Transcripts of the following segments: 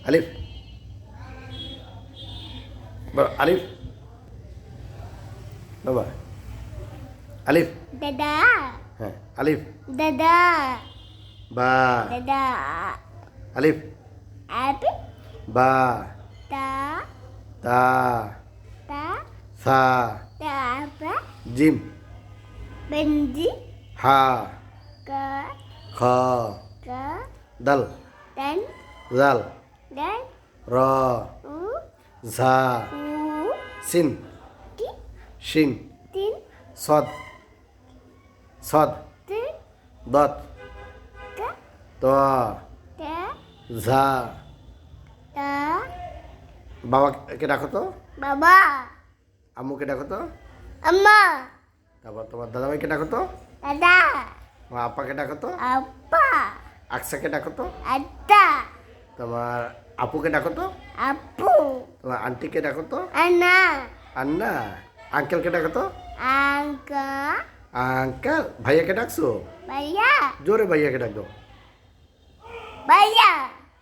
আলিফ বাবা আলিফ বাবা আলিফ দাদা হ্যাঁ আলিফ দাদা বা দাদা আলিফ আপি বা তা তা তা সা তা apa জিম benji হা ke খ ke দাল dan জাল dan র u ঝা u সিন ki শিন tin সদ সদ tin দত ke ত ta ঝা ta বাবাকে ডাকো তো baba আম্মুকে ডাকো তো amma তারপর তোমার দাদাভাইকে ডাকো তো dada তোমার আপ্পাকে ডাকো তো apa আকসাকে ডাকো তো ada তোমার আপুকে ডাকো তো apu তোমার আন্টিকে ডাকো তো ana আন্না আঙ্কেলকে ডাকো তো angka আঙ্কেল ভাইয়াকে ডাকছো baya জোরে ভাইয়াকে ডাক দাও baya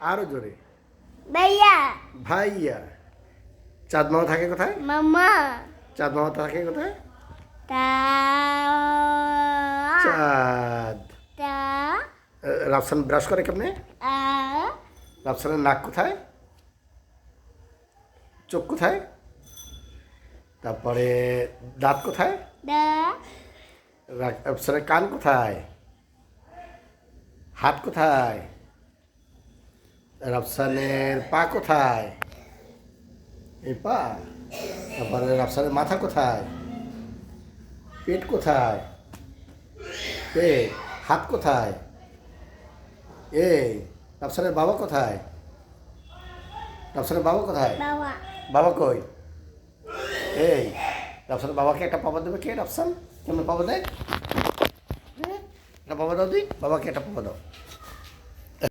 আরো জোরে baya ভাইয়া চাঁদ মামা থাকে কোথায় mama চাঁদ মামা থাকে কোথায় ta চাঁদ ta রাফসান ব্রাশ করে কেমনে a রাফসানের নাক কোথায় চোখ কোথায় তারপরে দাঁত কোথায় da রাফসানের কান কোথায় হাত কোথায় রাফসানের পা কোথায় এই পা তারপরে রাফসানের মাথা কোথায় পেট কোথায় পেট হাত কোথায় এই রাফসানের বাবা কোথায় রাফসানের বাবা কোথায় bawa বাবা কই এই রাফসানের বাবাকে একটা পাপা দেবে কে রাফসান কেমন পাপা দেয় একটা পাপা দাও তুই বাবাকে একটা পাপা দাও